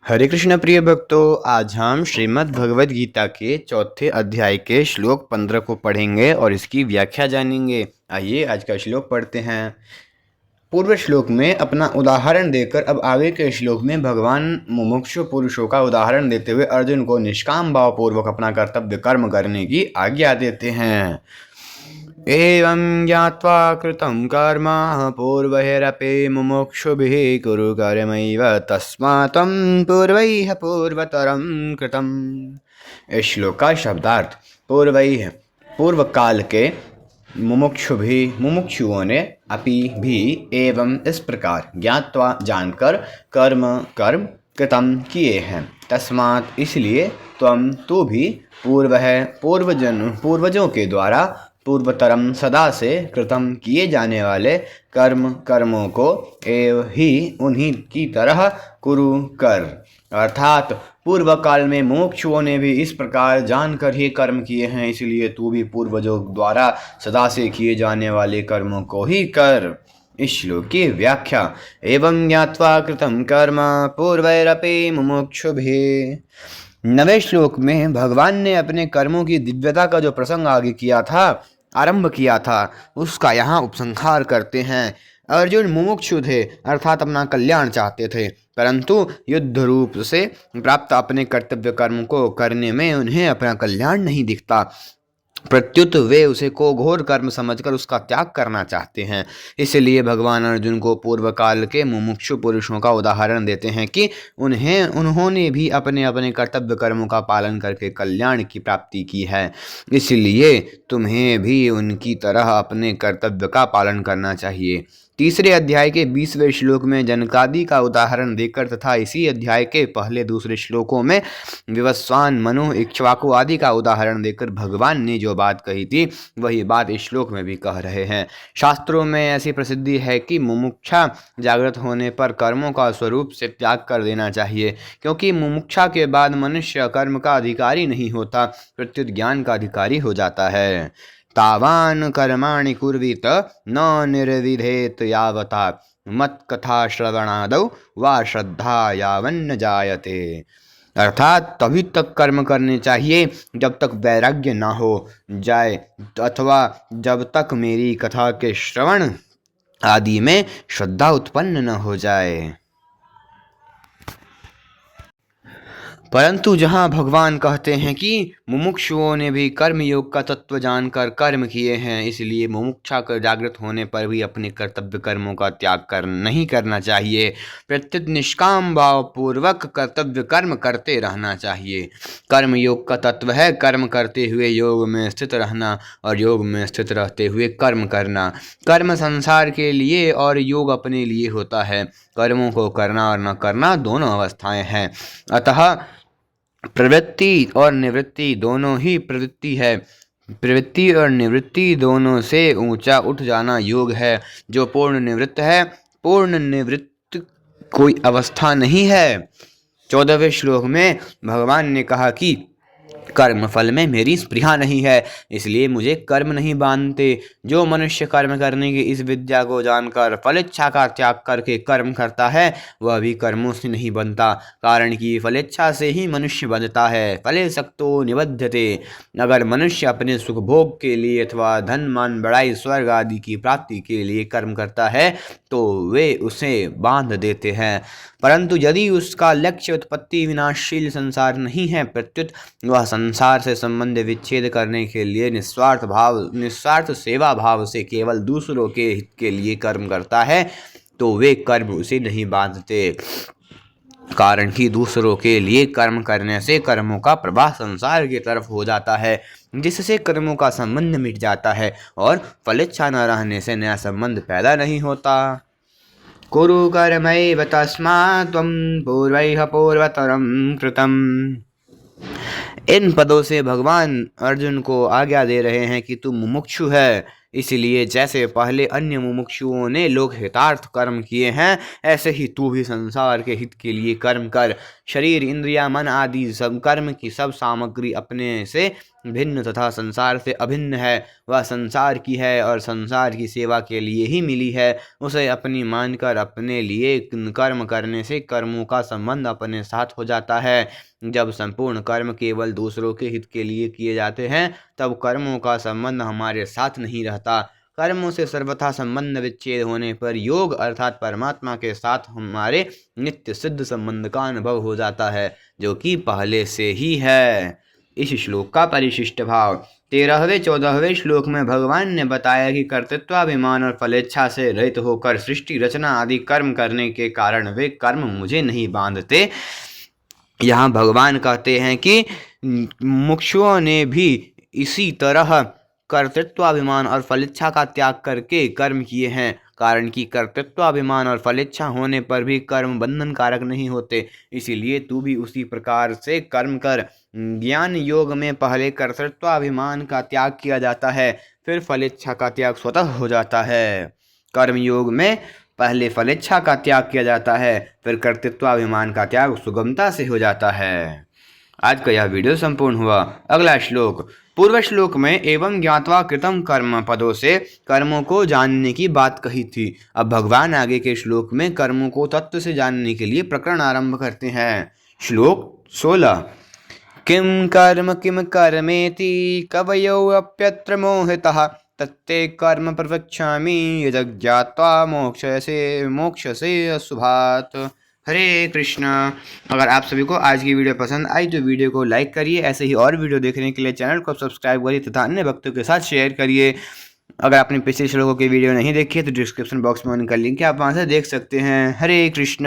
हरे कृष्ण प्रिय भक्तों, आज हम श्रीमद् भगवद गीता के चौथे अध्याय के श्लोक 15 को पढ़ेंगे और इसकी व्याख्या जानेंगे। आइए आज का श्लोक पढ़ते हैं। पूर्व श्लोक में अपना उदाहरण देकर अब आगे के श्लोक में भगवान मुमुक्षु पुरुषों का उदाहरण देते हुए अर्जुन को निष्काम भाव पूर्वक अपना कर्तव्य कर्म करने की आज्ञा देते हैं। एवं ज्ञात्वा कृतं कर्म पूर्वैरपि मुमुक्षुभिः कुरु कर्मैव तस्मात् त्वं पूर्वैः पूर्वतरं कृतम्। इस श्लोक का शब्दार्थ पूर्वैः पूर्व काल के मुमुक्षुओं ने अपि भी एवं इस प्रकार ज्ञात्वा जानकर कर्म कृतम किए हैं, तस्मात् इसलिए त्वं तू भी पूर्वजों के द्वारा पूर्वतरम सदा से कृतम किए जाने वाले कर्मों को एव ही उन्हीं की तरह कुरु कर, अर्थात पूर्व काल में मोक्षुओं ने भी इस प्रकार जानकर ही कर्म किए हैं, इसलिए तू भी पूर्वजों द्वारा सदा से किए जाने वाले कर्मों को ही कर। इस श्लोक की व्याख्या। एवं ज्ञात्वा कृतं कर्म पूर्वैरपि मुमुक्षुभिः। नवे श्लोक में भगवान ने अपने कर्मों की दिव्यता का जो प्रसंग आरंभ किया था उसका यहाँ उपसंहार करते हैं। अर्जुन मुमुक्षु थे, अर्थात अपना कल्याण चाहते थे, परंतु युद्ध रूप से प्राप्त अपने कर्तव्य कर्म को करने में उन्हें अपना कल्याण नहीं दिखता, प्रत्युत वे उसे को घोर कर्म समझकर उसका त्याग करना चाहते हैं। इसलिए भगवान अर्जुन को पूर्व काल के मुमुक्षु पुरुषों का उदाहरण देते हैं कि उन्होंने भी अपने अपने कर्तव्य कर्मों का पालन करके कल्याण की प्राप्ति की है, इसलिए तुम्हें भी उनकी तरह अपने कर्तव्य का पालन करना चाहिए। तीसरे अध्याय के 20वें श्लोक में जनकादि का उदाहरण देकर तथा इसी अध्याय के पहले दूसरे श्लोकों में विवस्वान, मनु, इक्ष्वाकु आदि का उदाहरण देकर भगवान ने जो बात कही थी वही बात इस श्लोक में भी कह रहे हैं। शास्त्रों में ऐसी प्रसिद्धि है कि मुमुक्षा जागृत होने पर कर्मों का स्वरूप से त्याग कर देना चाहिए, क्योंकि मुमुक्षा के बाद मनुष्य कर्म का अधिकारी नहीं होता, प्रत्युत ज्ञान का अधिकारी हो जाता है। तावान कर्माणि कुर्वीत न निर्विधेत यावता मत्कथा श्रवणादौ वा श्रद्धा यावन्न जायते। अर्थात तभी तक कर्म करने चाहिए जब तक वैराग्य ना हो जाए अथवा जब तक मेरी कथा के श्रवण आदि में श्रद्धा उत्पन्न न हो जाए। परंतु जहाँ भगवान कहते हैं कि मुमुक्षुओं ने भी कर्म योग का तत्व जानकर कर्म किए हैं, इसलिए मुमुक्षा कर जागृत होने पर भी अपने कर्तव्य कर्मों का त्याग नहीं करना चाहिए, प्रत्युत निष्काम भाव पूर्वक कर्तव्य कर्म करते रहना चाहिए। कर्म योग का तत्व है कर्म करते हुए योग में स्थित रहना और योग में स्थित रहते हुए कर्म करना। कर्म संसार के लिए और योग अपने लिए होता है। कर्मों को करना और न करना दोनों अवस्थाएं हैं, अतः प्रवृत्ति और निवृत्ति दोनों ही प्रवृत्ति है। प्रवृत्ति और निवृत्ति दोनों से ऊंचा उठ जाना योग है। जो पूर्ण निवृत्त है, पूर्ण निवृत्त कोई अवस्था नहीं है। 14वें श्लोक में भगवान ने कहा कि कर्म फल में मेरी स्पृहा नहीं है, इसलिए मुझे कर्म नहीं बांधते। जो मनुष्य कर्म करने की इस विद्या को जानकर फलेच्छा का त्याग करके कर्म करता है वह भी कर्मों से नहीं बनता, कारण कि फलेच्छा से ही मनुष्य बनता है। फले सक्तो निबध्यते। अगर मनुष्य अपने सुख भोग के लिए अथवा धन मान बड़ाई स्वर्ग आदि की प्राप्ति के लिए कर्म करता है तो वे उसे बांध देते हैं, परंतु यदि उसका लक्ष्य उत्पत्ति विनाशशील संसार नहीं है, प्रत्युत वह संसार से संबंध विच्छेद करने के लिए निस्वार्थ सेवा भाव से केवल दूसरों के हित के लिए कर्म करता है, तो वे कर्म उसे नहीं बांधते, कारण कि दूसरों के लिए कर्म करने से कर्मों का प्रवाह संसार की तरफ हो जाता है, जिससे कर्मों का संबंध मिट जाता है और फलेच्छा न रहने से नया संबंध पैदा नहीं होता। कुरु कर्मैव तस्मात् त्वं पूर्वैः पूर्वतरं कृतम्। इन पदों से भगवान अर्जुन को आज्ञा दे रहे हैं कि तू मुमुक्षु है, इसलिए जैसे पहले अन्य मुमुक्षुओं ने लोक हितार्थ कर्म किए हैं, ऐसे ही तू भी संसार के हित के लिए कर्म कर। शरीर, इंद्रिया, मन आदि सब कर्म की सब सामग्री अपने से भिन्न तथा संसार से अभिन्न है, वह संसार की है और संसार की सेवा के लिए ही मिली है, उसे अपनी मानकर अपने लिए कर्म करने से कर्मों का संबंध अपने साथ हो जाता है। जब संपूर्ण कर्म केवल दूसरों के हित के लिए किए जाते हैं तब कर्मों का संबंध हमारे साथ नहीं रहता। कर्मों से सर्वथा संबंध विच्छेद होने पर योग अर्थात परमात्मा के साथ हमारे नित्य सिद्ध संबंध का अनुभव हो जाता है, जो कि पहले से ही है। इस श्लोक का परिशिष्ट भाव। 13वें-14वें श्लोक में भगवान ने बताया कि कर्तृत्वाभिमान और फलेच्छा से रहित होकर सृष्टि रचना आदि कर्म करने के कारण वे कर्म मुझे नहीं बांधते। यहाँ भगवान कहते हैं कि मुमुक्षुओं ने भी इसी तरह कर्तृत्वाभिमान और फलेच्छा का त्याग करके कर्म किए हैं, कारण कि कर्तृत्वाभिमान और फलेच्छा होने पर भी कर्म बंधन कारक नहीं होते। इसीलिए तू भी उसी प्रकार से कर्म कर। ज्ञान योग में पहले कर्तृत्वाभिमान का त्याग किया जाता है, फिर फलेच्छा का त्याग स्वतः हो जाता है। कर्म योग में पहले फलेच्छा का त्याग किया जाता है, फिर कर्तृत्वाभिमान का त्याग सुगमता से हो जाता है। आज का यह वीडियो संपूर्ण हुआ। अगला श्लोक। पूर्व श्लोक में एवं ज्ञात्वा कृतम कर्म पदों से कर्मों को जानने की बात कही थी। अब भगवान आगे के श्लोक में कर्मों को तत्व से जानने के लिए प्रकरण आरंभ करते हैं। श्लोक 16। किम कर्मेति कवयो अप्यत्र मोहितः तत्ते कर्म प्रवक्ष्यामि यज्ञात्वा मोक्षसे अशुभात्। हरे कृष्ण। अगर आप सभी को आज की वीडियो पसंद आई तो वीडियो को लाइक करिए। ऐसे ही और वीडियो देखने के लिए चैनल को सब्सक्राइब करिए तथा अन्य भक्तों के साथ शेयर करिए। अगर आपने पिछले श्लोकों की वीडियो नहीं देखी है तो डिस्क्रिप्शन बॉक्स में उनका लिंक है, आप वहाँ से देख सकते हैं। हरे कृष्ण।